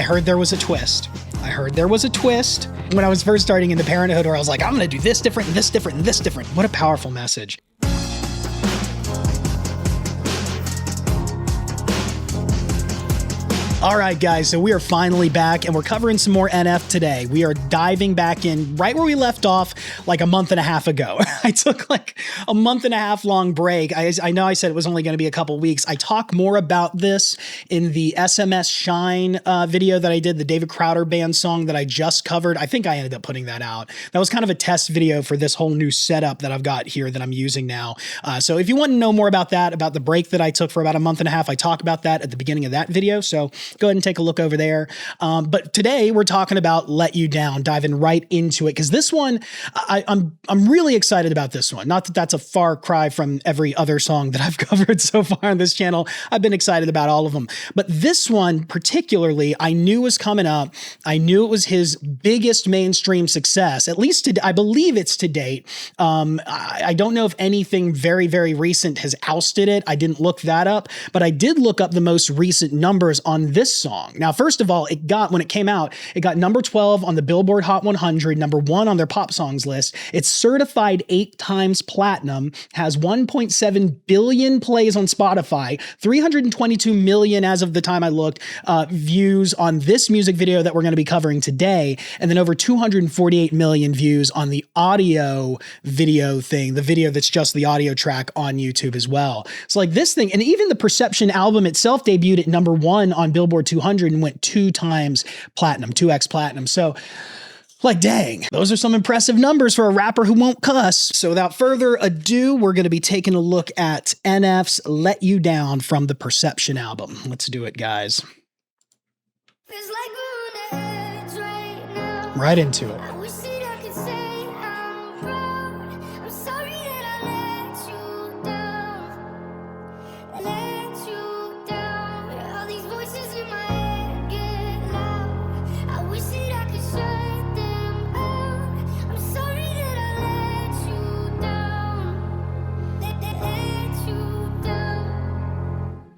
I heard there was a twist. When I was first starting into parenthood, where I was like, I'm going to do this different and this different and this different. What a powerful message. All right, guys, so we are finally back and we're covering some more NF today. We are diving back in right where we left off like a month and a half ago. I took like a month and a half long break. I know I said it was only going to be a couple weeks. I talk more about this in the SMS Shine video that I did, the David Crowder band song that I just covered. I think I ended up putting that out. That was kind of a test video for this whole new setup that I've got here that I'm using now. So if you want to know more about that, about the break that I took for about a month and a half, I talk about that at the beginning of that video. So go ahead and take a look over there. But today we're talking about Let You Down, diving right into it. Because this one, I'm really excited about this one. Not that that's a far cry from every other song that I've covered so far on this channel. I've been excited about all of them. But this one particularly, I knew was coming up. I knew it was his biggest mainstream success, at least I believe it's to date. I don't know if anything very, very recent has ousted it. I didn't look that up, but I did look up the most recent numbers on this song. Now, first of all, when it came out, it got number 12 on the Billboard Hot 100, number 1 on their pop songs list. It's certified 8 times platinum, has 1.7 billion plays on Spotify, 322 million as of the time I looked, views on this music video that we're going to be covering today, and then over 248 million views on the audio video thing, the video that's just the audio track on YouTube as well. So like this thing, and even the Perception album itself debuted at number 1 on Billboard 200 and went 2 times platinum, 2x platinum. So like, dang, those are some impressive numbers for a rapper who won't cuss. So without further ado, we're going to be taking a look at NF's Let You Down from the Perception album. Let's do it, guys. Right into it.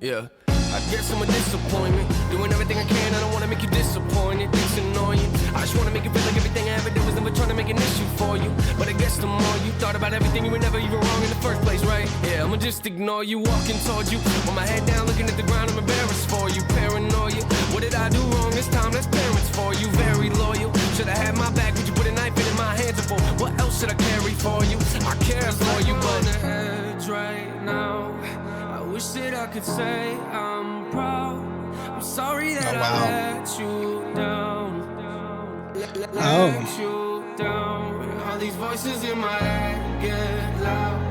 Yeah, I guess I'm a disappointment. Doing everything I can, I don't wanna make you disappointed. It's annoying. I just wanna make it feel like everything I ever did was never trying to make an issue for you. But I guess the more you thought about everything, you were never even wrong in the first place, right? Yeah, I'ma just ignore you, walking towards you. With my head down, looking at the ground, I'm embarrassed for you. Paranoia, what did I do wrong this time? That's parents for you, very loyal. Should've had my back, would you put a knife in my hands for? What else should I carry for you? I care for you, but on the edge right now. Wish that I could say I'm proud. I'm sorry that I let you down. Let you down. All these voices in my head get loud.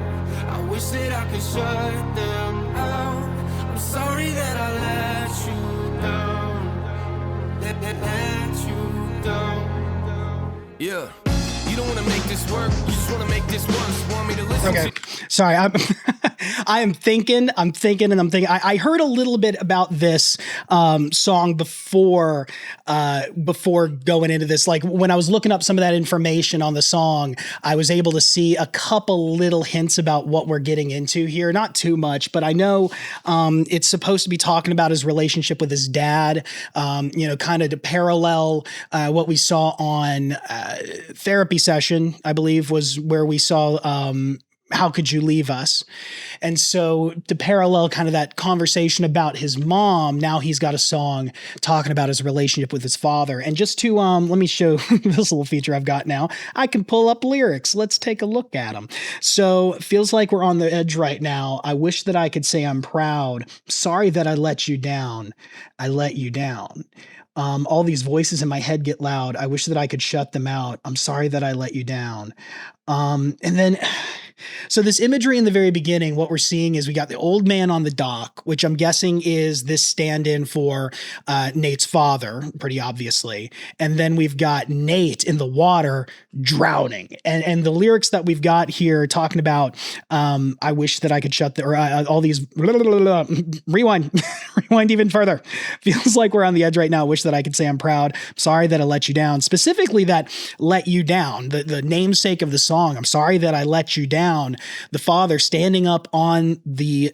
I wish that I could shut them out. I'm sorry that I let you down. Let you down. Yeah. You don't want to make this work. You just want to make this once. Want me to listen to. Sorry, I'm thinking. I heard a little bit about this song before going into this. Like when I was looking up some of that information on the song, I was able to see a couple little hints about what we're getting into here. Not too much, but I know it's supposed to be talking about his relationship with his dad. Kind of to parallel what we saw on Therapy Session, I believe, was where we saw How Could You Leave Us? And so to parallel kind of that conversation about his mom, now he's got a song talking about his relationship with his father. And just to, let me show this little feature I've got now. I can pull up lyrics. Let's take a look at them. So it feels like we're on the edge right now. I wish that I could say I'm proud. Sorry that I let you down. I let you down. All these voices in my head get loud. I wish that I could shut them out. I'm sorry that I let you down. And then So this imagery in the very beginning, what we're seeing is we got the old man on the dock, which I'm guessing is this stand-in for Nate's father, pretty obviously. And then we've got Nate in the water drowning. And the lyrics that we've got here talking about, I wish that I could shut the, or all these, rewind, rewind even further. Feels like we're on the edge right now. Wish that I could say I'm proud. Sorry that I let you down. Specifically that let you down, the namesake of the song. I'm sorry that I let you down. The father standing up on the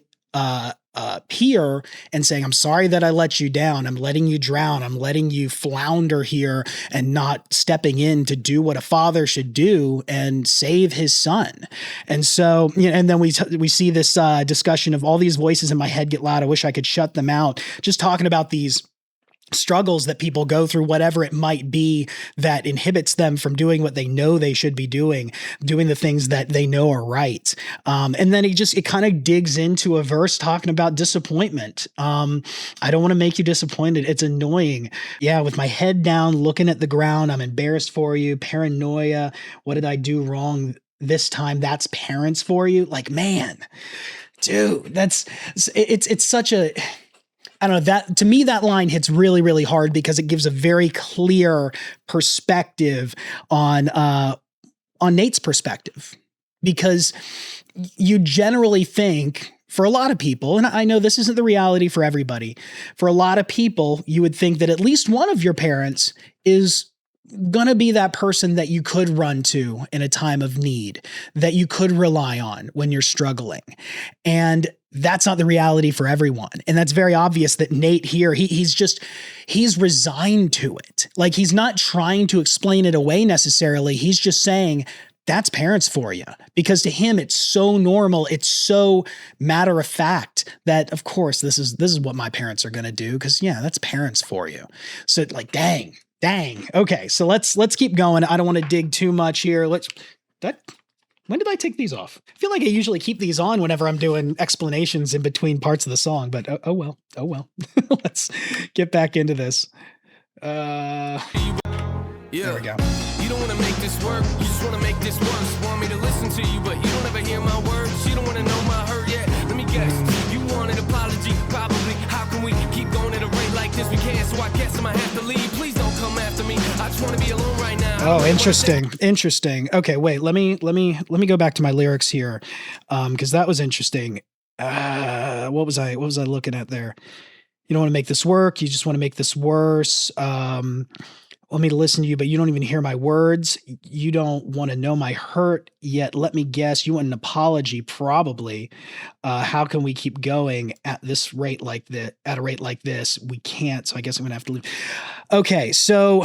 peer and saying, I'm sorry that I let you down. I'm letting you drown. I'm letting you flounder here and not stepping in to do what a father should do and save his son. And so, and then we see this discussion of all these voices in my head get loud. I wish I could shut them out. Just talking about these struggles that people go through, whatever it might be that inhibits them from doing what they know they should be doing the things that they know are right. And then it kind of digs into a verse talking about disappointment. I don't want to make you disappointed. It's annoying. Yeah. With my head down, looking at the ground, I'm embarrassed for you. Paranoia. What did I do wrong this time? That's parents for you. Like, man, dude, it's such a, I don't know, that to me, that line hits really, really hard because it gives a very clear perspective on Nate's perspective, because you generally think, for a lot of people, and I know this isn't the reality for everybody, for a lot of people, you would think that at least one of your parents is gonna be that person that you could run to in a time of need, that you could rely on when you're struggling. And that's not the reality for everyone. And that's very obvious that Nate here, he's resigned to it. Like, he's not trying to explain it away necessarily. He's just saying, that's parents for you. Because to him, it's so normal. It's so matter of fact that, of course, this is what my parents are going to do. Cause yeah, that's parents for you. So like, dang. Okay. So let's keep going. I don't want to dig too much here. When did I take these off? I feel like I usually keep these on whenever I'm doing explanations in between parts of the song, but oh well. Let's get back into this. There we go. You don't want to make this work. You just want to make this worse. Want me to listen to you, but you don't ever hear my words. You don't want to know my hurt yet. Let me guess. You want an apology, probably. How can we keep going at a rate like this? We can't, so I guess I might have to leave. Please don't come after me. I just want to be alone right now. Oh, interesting. Okay, wait. Let me go back to my lyrics here, because that was interesting. What was I looking at there? You don't want to make this work. You just want to make this worse. Want me to listen to you, but you don't even hear my words. You don't want to know my hurt yet. Let me guess. You want an apology, probably. How can we keep going at this rate like this? At a rate like this, we can't. So I guess I'm gonna have to leave. Okay. So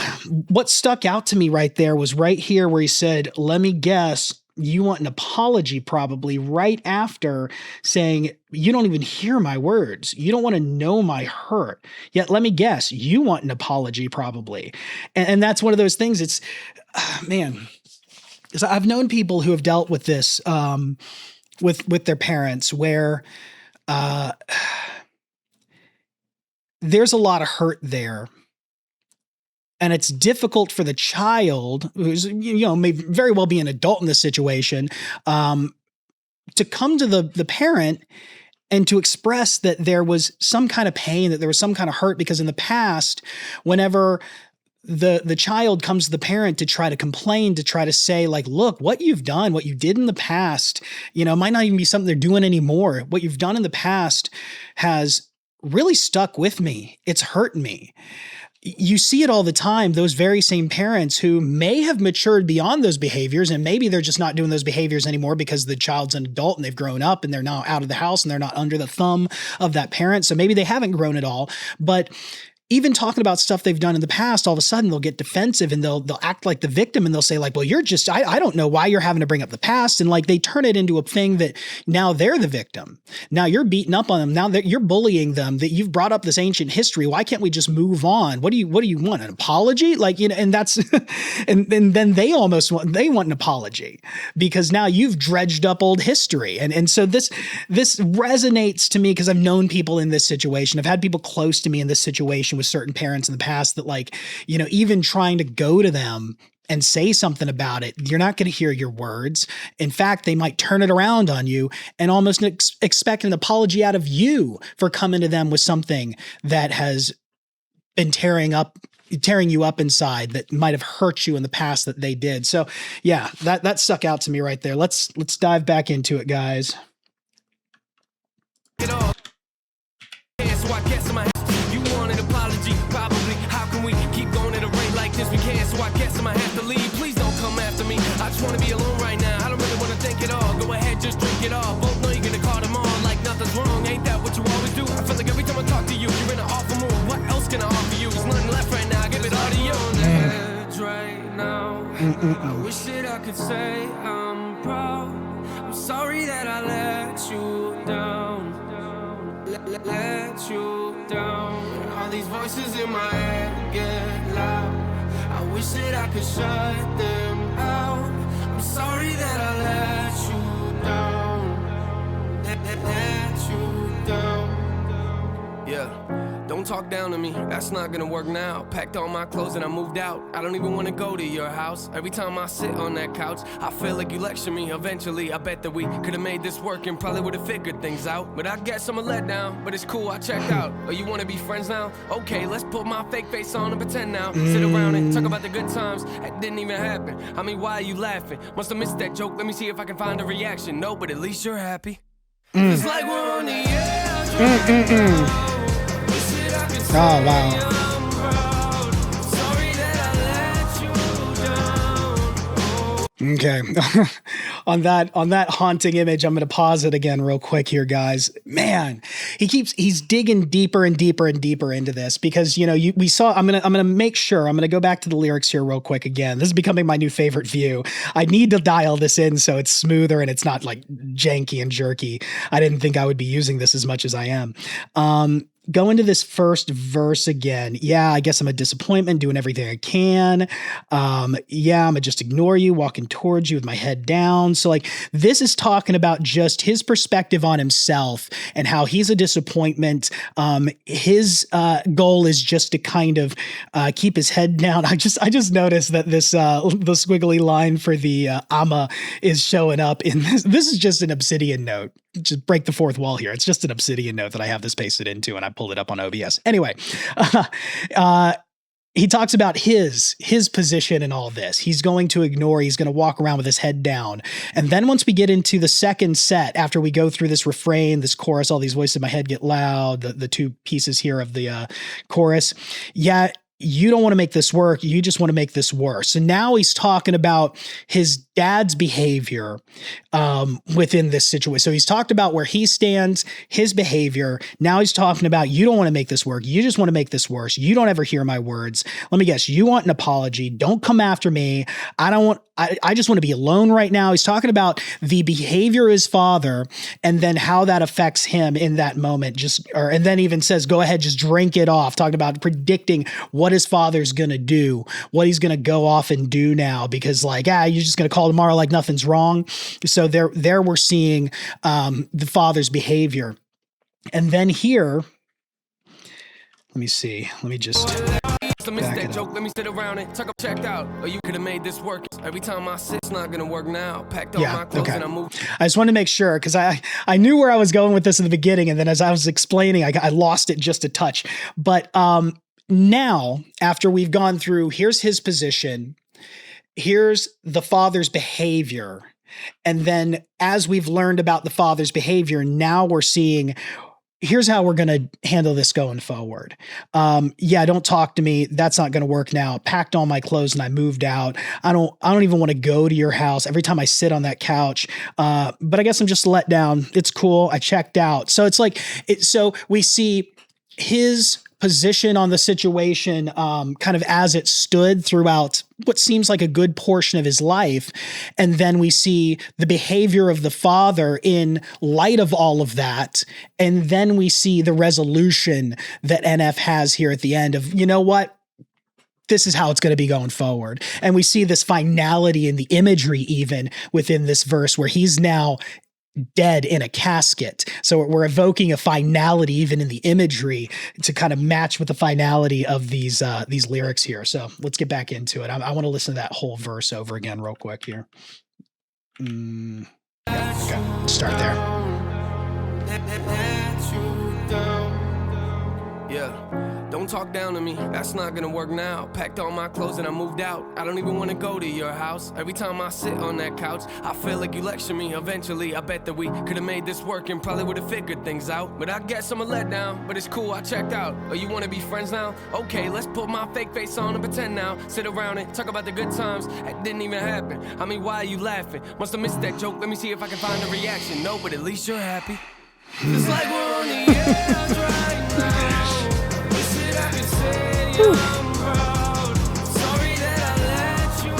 what stuck out to me right there was right here where he said, "Let me guess. You want an apology," probably right after saying, you don't even hear my words. You don't want to know my hurt. Yet, let me guess, you want an apology, probably. And that's one of those things. It's, man, so I've known people who have dealt with this with their parents where there's a lot of hurt there. And it's difficult for the child, who's, may very well be an adult in this situation, to come to the parent and to express that there was some kind of pain, that there was some kind of hurt, because in the past, whenever the child comes to the parent to try to complain, to try to say, like, look, what you've done, what you did in the past, might not even be something they're doing anymore. What you've done in the past has really stuck with me. It's hurt me. You see it all the time, those very same parents who may have matured beyond those behaviors, and maybe they're just not doing those behaviors anymore because the child's an adult and they've grown up and they're now out of the house and they're not under the thumb of that parent. So maybe they haven't grown at all. But even talking about stuff they've done in the past, all of a sudden they'll get defensive and they'll act like the victim, and they'll say, like, well, you're just, I don't know why you're having to bring up the past. And like, they turn it into a thing that now they're the victim. Now you're beating up on them. Now that you're bullying them, that you've brought up this ancient history. Why can't we just move on? What do you want? An apology? Like, and that's, and then they want an apology because now you've dredged up old history. And so this resonates to me because I've known people in this situation. I've had people close to me in this situation with certain parents in the past that, like, even trying to go to them and say something about it, you're not going to hear your words. In fact, they might turn it around on you and almost expect an apology out of you for coming to them with something that has been tearing you up inside, that might have hurt you in the past that they did. So yeah, that stuck out to me right there. Let's dive back into it, guys. We can't, so I guess I might have to leave. Please don't come after me. I just want to be alone right now. I don't really want to think it all. Go ahead, just drink it all. Both know you're gonna call them on like nothing's wrong. Ain't that what you always I wish that I could say I'm proud. I'm sorry that I let you down. Let you down. All these voices in my head get loud. I wish that I could shut them out. I'm sorry that I let you down. Let you down. Yeah. Don't talk down to me, that's not gonna work now. Packed all my clothes and I moved out. I don't even wanna go to your house. Every time I sit on that couch, I feel like you lecture me. Eventually, I bet that we could've made this work and probably would've figured things out. But I guess I'm a letdown, but it's cool, I checked out. Oh, you wanna be friends now? Okay, let's put my fake face on and pretend now. Sit around and talk about the good times that didn't even happen. I mean, why are you laughing? Must've missed that joke, let me see if I can find a reaction. No, but at least you're happy. It's like we're on the edge right now. Oh, wow. Okay. on that haunting image, I'm going to pause it again real quick here, guys. Man, he's digging deeper and deeper and deeper into this because, I'm going to make sure, I'm going to go back to the lyrics here real quick again. This is becoming my new favorite view. I need to dial this in so it's smoother and it's not like janky and jerky. I didn't think I would be using this as much as I am. Go into this first verse again. Yeah, I guess I'm a disappointment, doing everything I can. Yeah, I'm gonna just ignore you, walking towards you with my head down. So like this is talking about just his perspective on himself and how he's a disappointment. His goal is just to kind of keep his head down. I just noticed that this the squiggly line for the Amma is showing up in this. This is just an Obsidian note. Just break the fourth wall here. It's just an Obsidian note that I have this pasted into and I pulled it up on OBS. Anyway, he talks about his position in all this. He's going to ignore, he's going to walk around with his head down. And then once we get into the second set, after we go through this refrain, this chorus, all these voices in my head get loud, the two pieces here of the chorus. Yeah, you don't want to make this work. You just want to make this worse. So now he's talking about his dad's behavior within this situation. So he's talked about where he stands, his behavior. Now he's talking about, you don't want to make this work. You just want to make this worse. You don't ever hear my words. Let me guess. You want an apology. Don't come after me. I just want to be alone right now. He's talking about the behavior of his father and then how that affects him in that moment. And then even says, go ahead, just drink it off. Talking about predicting what his father's going to do, what he's going to go off and do now, because like, you're just going to call tomorrow like nothing's wrong. So there we're seeing the father's behavior. And then here, let me see. Let me just that joke, let me sit around and checked out. Or you could have made this work. Every time I sit, it's not gonna work now. Packed all my clothes and I moved. I just wanted to make sure because I knew where I was going with this in the beginning, and then as I was explaining, I lost it just a touch. But now, after we've gone through, here's his position, here's the father's behavior, and then as we've learned about the father's behavior, now we're seeing, here's how we're going to handle this going forward. Don't talk to me. That's not going to work now. Packed all my clothes and I moved out. I don't even want to go to your house every time I sit on that couch. But I guess I'm just let down. It's cool. I checked out. So it's like, so we see his position on the situation kind of as it stood throughout what seems like a good portion of his life. And then we see the behavior of the father in light of all of that. And then we see the resolution that NF has here at the end of, you know what? This is how it's going to be going forward. And we see this finality in the imagery even within this verse where he's now dead in a casket. So we're evoking a finality even in the imagery to kind of match with the finality of these lyrics here. So let's get back into it. I want to listen to that whole verse over again real quick here. Okay, start there. Yeah. Don't talk down to me, that's not gonna work now. Packed all my clothes and I moved out. I don't even wanna go to your house. Every time I sit on that couch, I feel like you lecture me. Eventually, I bet that we could've made this work and probably would've figured things out. But I guess I'm a letdown, but it's cool, I checked out. Oh, you wanna be friends now? Okay, let's put my fake face on and pretend now. Sit around and talk about the good times that didn't even happen. I mean, why are you laughing? Must've missed that joke, let me see if I can find a reaction. No, but at least you're happy. It's like we're on the edge right now. I'm proud. Sorry that I let you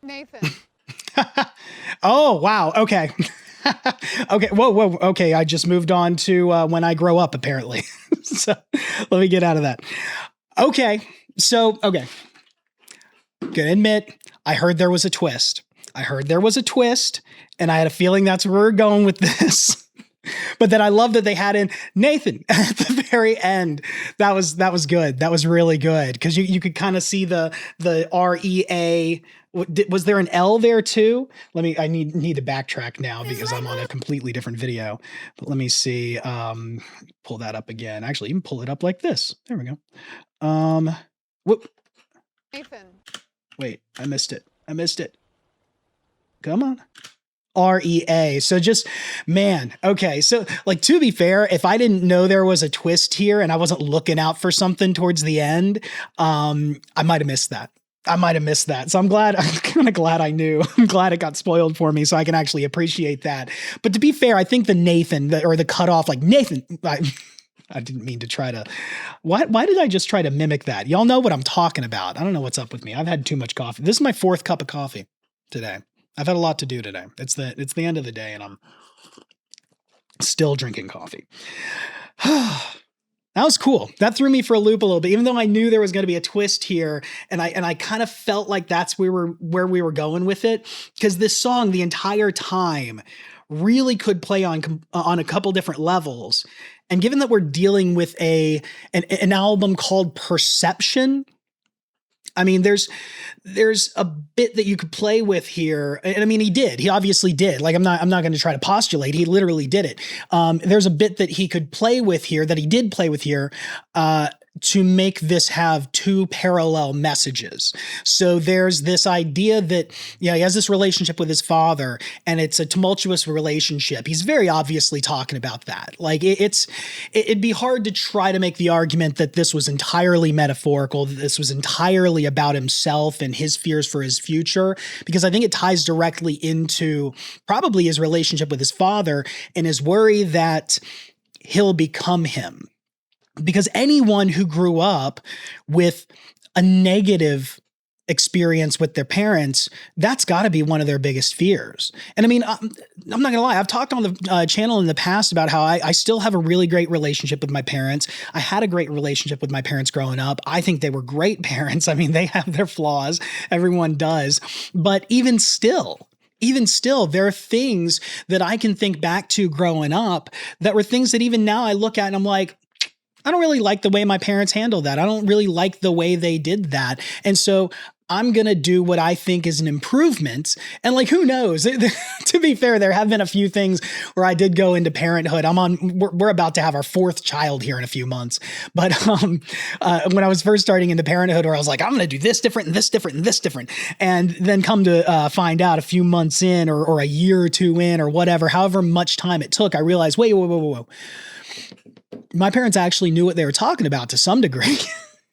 Nathan. Oh, wow. Okay. Okay. Whoa. Okay. I just moved on to when I grow up, apparently. So let me get out of that. Okay. So, okay. Gonna admit, I heard there was a twist. And I had a feeling that's where we're going with this. But then I love that they had in Nathan at the very end. That was good. That was really good because you could kind of see the REA. Was there an L there too? I need to backtrack now because I'm on a completely different video. But let me see. Pull that up again. Actually, even pull it up like this. There we go. Whoop. Nathan. Wait, I missed it. Come on. REA. So just, man, okay. So like, to be fair, if I didn't know there was a twist here and I wasn't looking out for something towards the end, I might have missed that. So I'm kind of glad I knew. I'm glad it got spoiled for me so I can actually appreciate that. But to be fair, I think the Nathan or the cutoff, like Nathan, I didn't mean to try to, why did I just try to mimic that? Y'all know what I'm talking about. I don't know what's up with me. I've had too much coffee. This is my 4th cup of coffee today. I've had a lot to do today. It's the end of the day and I'm still drinking coffee. That was cool. That threw me for a loop a little bit, even though I knew there was going to be a twist here. And I kind of felt like that's where we were going with it. Because this song, the entire time, really could play on a couple different levels. And given that we're dealing with an album called Perception, I mean, there's a bit that you could play with here. And I mean, he obviously did. Like, I'm not going to try to postulate. He literally did it. There's a bit that he could play with here, that he did play with here, to make this have 2 parallel messages. So there's this idea that, he has this relationship with his father and it's a tumultuous relationship. He's very obviously talking about that. Like it'd be hard to try to make the argument that this was entirely metaphorical, that this was entirely about himself and his fears for his future, because I think it ties directly into probably his relationship with his father and his worry that he'll become him. Because anyone who grew up with a negative experience with their parents, that's got to be one of their biggest fears. And I mean, I'm not going to lie. I've talked on the channel in the past about how I still have a really great relationship with my parents. I had a great relationship with my parents growing up. I think they were great parents. I mean, they have their flaws. Everyone does. But even still, there are things that I can think back to growing up that were things that even now I look at and I'm like, I don't really like the way my parents handled that. I don't really like the way they did that. And so I'm going to do what I think is an improvement. And like, who knows? To be fair, there have been a few things where I did go into parenthood. We're about to have our 4th child here in a few months. But when I was first starting into parenthood, where I was like, I'm going to do this different and this different and this different. And then come to find out a few months in or a year or 2 in or whatever, however much time it took, I realized, wait. My parents actually knew what they were talking about to some degree.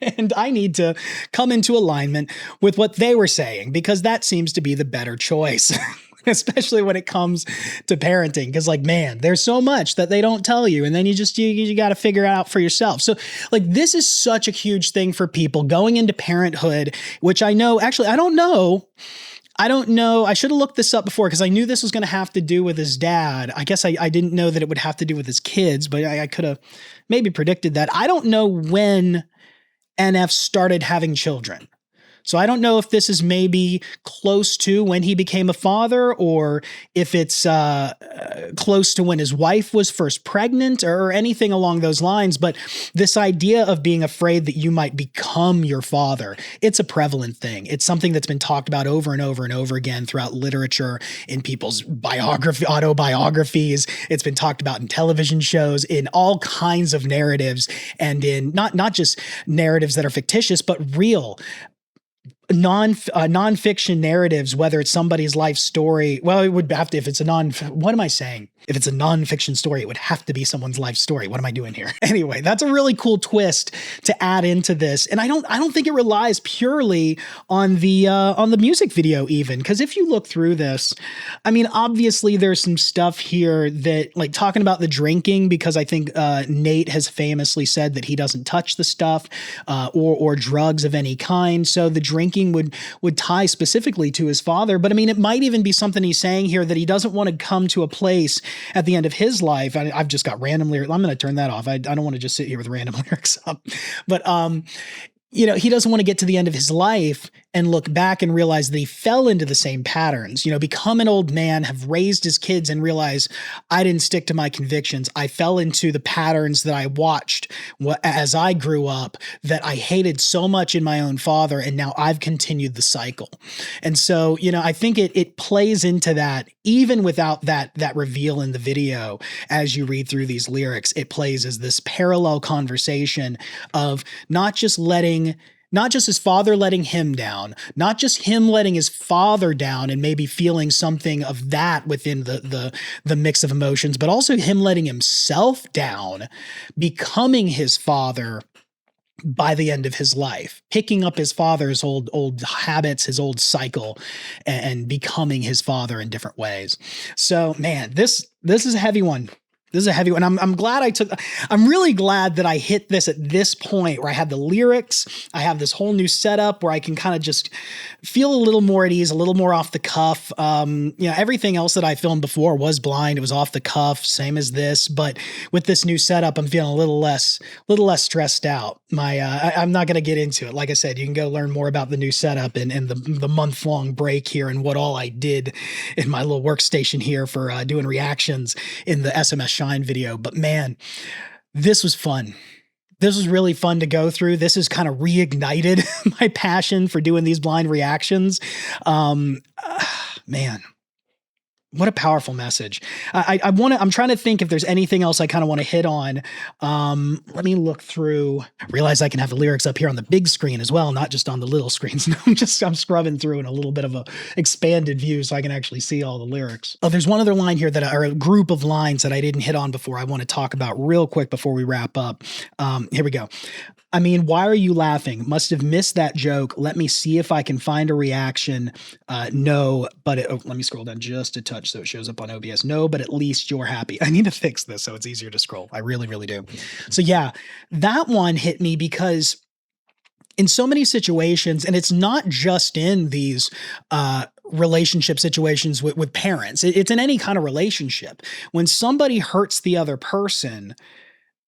And I need to come into alignment with what they were saying, because that seems to be the better choice, especially when it comes to parenting. Because like, man, there's so much that they don't tell you. And then you got to figure it out for yourself. So like, this is such a huge thing for people going into parenthood, which I know, actually, I don't know. I should have looked this up before because I knew this was going to have to do with his dad. I guess I didn't know that it would have to do with his kids, but I could have maybe predicted that. I don't know when NF started having children. So I don't know if this is maybe close to when he became a father, or if it's close to when his wife was first pregnant, or anything along those lines. But this idea of being afraid that you might become your father, it's a prevalent thing. It's something that's been talked about over and over and over again throughout literature, in people's autobiographies. It's been talked about in television shows, in all kinds of narratives, and in not just narratives that are fictitious, but real nonfiction narratives, whether it's somebody's life story. Well, it would have to, if it's what am I saying? If it's a nonfiction story, it would have to be someone's life story. What am I doing here? Anyway, that's a really cool twist to add into this. And I don't think it relies purely on the music video even. Because if you look through this, I mean, obviously there's some stuff here that, like, talking about the drinking, because I think Nate has famously said that he doesn't touch the stuff or drugs of any kind. So the drinking thinking would tie specifically to his father. But I mean, it might even be something he's saying here that he doesn't want to come to a place at the end of his life. I've just got random lyrics. I'm going to turn that off. I don't want to just sit here with random lyrics up. But you know, he doesn't want to get to the end of his life and look back and realize that he fell into the same patterns, you know, become an old man, have raised his kids and realize I didn't stick to my convictions. I fell into the patterns that I watched as I grew up that I hated so much in my own father. And now I've continued the cycle. And so, you know, I think it plays into that even without that reveal in the video. As you read through these lyrics, it plays as this parallel conversation of not just his father letting him down, not just him letting his father down and maybe feeling something of that within the mix of emotions, but also him letting himself down, becoming his father by the end of his life, picking up his father's old habits, his old cycle, and becoming his father in different ways. So, man, this is a heavy one. This is a heavy one. I'm really glad that I hit this at this point where I had the lyrics. I have this whole new setup where I can kind of just feel a little more at ease, a little more off the cuff. You know, everything else that I filmed before was blind. It was off the cuff, same as this. But with this new setup, I'm feeling a little less stressed out. I'm not going to get into it. Like I said, you can go learn more about the new setup and the month-long break here and what all I did in my little workstation here for doing reactions in the SMS Shine video. But man, this was fun. This was really fun to go through. This has kind of reignited my passion for doing these blind reactions. Man, what a powerful message. I'm trying to think if there's anything else I kind of want to hit on. Let me look through. I realize I can have the lyrics up here on the big screen as well, not just on the little screens. I'm scrubbing through in a little bit of a expanded view so I can actually see all the lyrics. Oh, there's one other line here or a group of lines that I didn't hit on before I want to talk about real quick before we wrap up. Here we go. I mean, why are you laughing? Must have missed that joke. Let me see if I can find a reaction. No, but let me scroll down just a touch so it shows up on OBS. No, but at least you're happy. I need to fix this so it's easier to scroll. I really, really do. So yeah, that one hit me because in so many situations, and it's not just in these relationship situations with parents, it's in any kind of relationship. When somebody hurts the other person,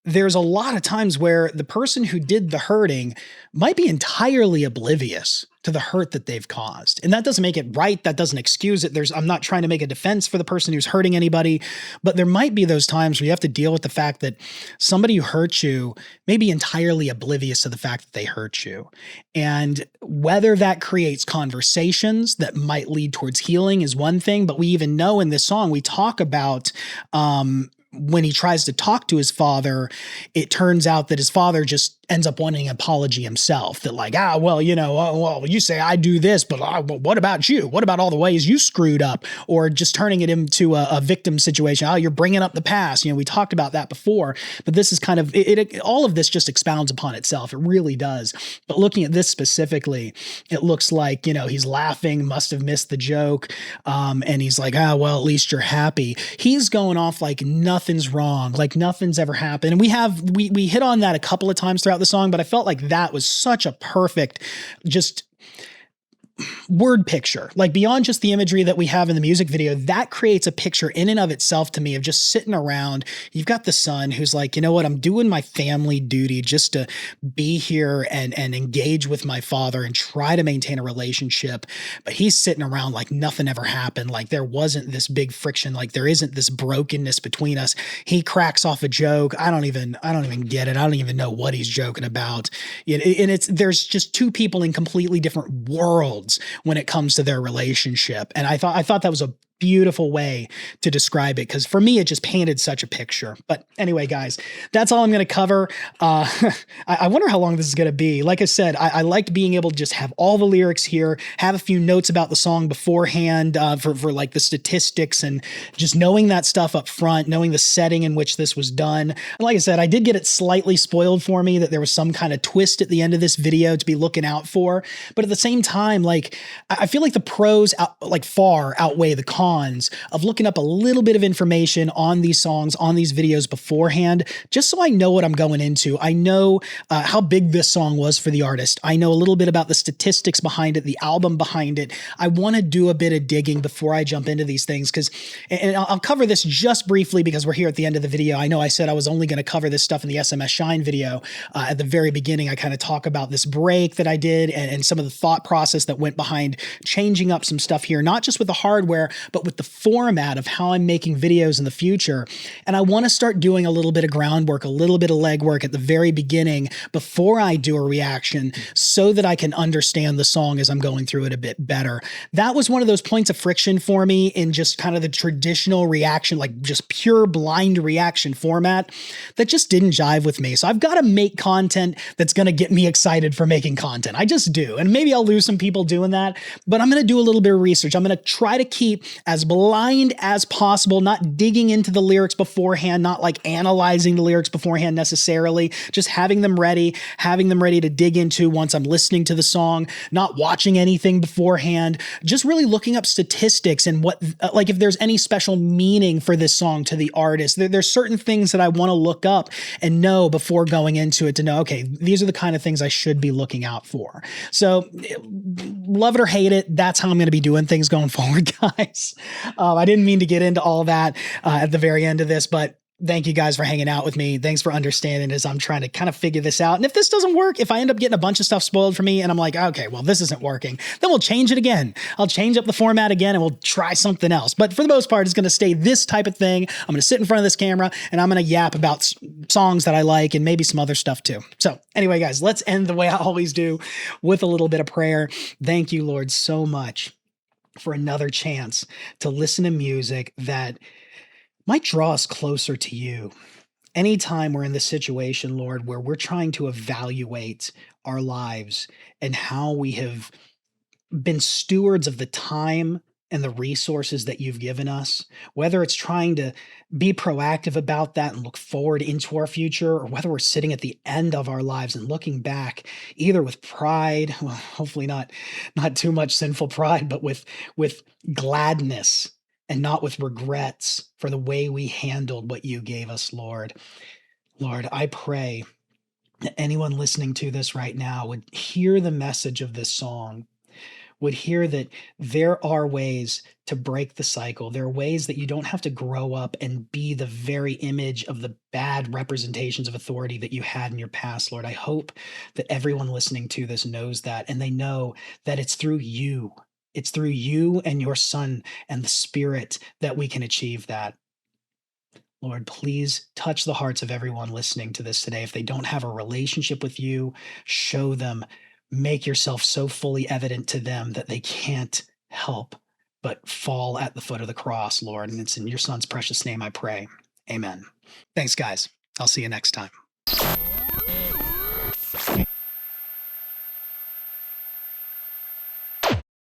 there's a lot of times where the person who did the hurting might be entirely oblivious to the hurt that they've caused. And that doesn't make it right. That doesn't excuse it. I'm not trying to make a defense for the person who's hurting anybody, but there might be those times where you have to deal with the fact that somebody who hurt you may be entirely oblivious to the fact that they hurt you. And whether that creates conversations that might lead towards healing is one thing, but we even know in this song, we talk about, when he tries to talk to his father, it turns out that his father just ends up wanting an apology himself. That like, well, you know, well, you say I do this, but what about you? What about all the ways you screwed up? Or just turning it into a victim situation. Oh, you're bringing up the past. You know, we talked about that before, but this is kind of, all of this just expounds upon itself. It really does. But looking at this specifically, it looks like, you know, he's laughing, must have missed the joke. And he's like, well, at least you're happy. He's going off like nothing's wrong, like nothing's ever happened. And we hit on that a couple of times throughout the song, but I felt like that was such a perfect, just word picture, like beyond just the imagery that we have in the music video, that creates a picture in and of itself to me of just sitting around. You've got the son who's like, you know what, I'm doing my family duty just to be here and engage with my father and try to maintain a relationship. But he's sitting around like nothing ever happened. Like there wasn't this big friction. Like there isn't this brokenness between us. He cracks off a joke. I don't even get it. I don't even know what he's joking about. And there's just two people in completely different worlds when it comes to their relationship. And I thought that was a beautiful way to describe it, because for me, it just painted such a picture. But anyway, guys, that's all I'm going to cover. I wonder how long this is going to be. Like I said, I liked being able to just have all the lyrics here, have a few notes about the song beforehand for like the statistics, and just knowing that stuff up front, knowing the setting in which this was done. And like I said, I did get it slightly spoiled for me that there was some kind of twist at the end of this video to be looking out for. But at the same time, like I feel like the pros far outweigh the cons cons of looking up a little bit of information on these songs, on these videos beforehand, just so I know what I'm going into. I know how big this song was for the artist. I know a little bit about the statistics behind it, the album behind it. I want to do a bit of digging before I jump into these things and I'll cover this just briefly because we're here at the end of the video. I know I said I was only going to cover this stuff in the SMS Shine video. At the very beginning, I kind of talk about this break that I did and some of the thought process that went behind changing up some stuff here, not just with the hardware, but with the format of how I'm making videos in the future. And I want to start doing a little bit of groundwork, a little bit of legwork at the very beginning before I do a reaction so that I can understand the song as I'm going through it a bit better. That was one of those points of friction for me in just kind of the traditional reaction, like just pure blind reaction format that just didn't jive with me. So I've got to make content that's going to get me excited for making content. I just do. And maybe I'll lose some people doing that, but I'm going to do a little bit of research. I'm going to try to keep as blind as possible, not digging into the lyrics beforehand, not like analyzing the lyrics beforehand necessarily, just having them ready to dig into once I'm listening to the song, not watching anything beforehand, just really looking up statistics and what, like if there's any special meaning for this song to the artist. There's certain things that I want to look up and know before going into it to know, okay, these are the kind of things I should be looking out for. So love it or hate it, that's how I'm going to be doing things going forward, guys. I didn't mean to get into all that at the very end of this, but thank you guys for hanging out with me. Thanks for understanding as I'm trying to kind of figure this out. And if this doesn't work, if I end up getting a bunch of stuff spoiled for me and I'm like, okay, well, this isn't working, then we'll change it again. I'll change up the format again and we'll try something else. But for the most part, it's going to stay this type of thing. I'm going to sit in front of this camera and I'm going to yap about songs that I like and maybe some other stuff too. So anyway, guys, let's end the way I always do with a little bit of prayer. Thank you, Lord, so much for another chance to listen to music that might draw us closer to you. Anytime we're in this situation, Lord, where we're trying to evaluate our lives and how we have been stewards of the time and the resources that you've given us, whether it's trying to be proactive about that and look forward into our future, or whether we're sitting at the end of our lives and looking back either with pride, well, hopefully not too much sinful pride, but with gladness and not with regrets for the way we handled what you gave us, Lord. Lord, I pray that anyone listening to this right now would hear the message of this song, would hear that there are ways to break the cycle. There are ways that you don't have to grow up and be the very image of the bad representations of authority that you had in your past, Lord. I hope that everyone listening to this knows that, and they know that it's through you. It's through you and your Son and the Spirit that we can achieve that. Lord, please touch the hearts of everyone listening to this today. If they don't have a relationship with you, show them, make yourself so fully evident to them that they can't help but fall at the foot of the cross, Lord. And it's in your Son's precious name I pray. Amen. Thanks, guys. I'll see you next time.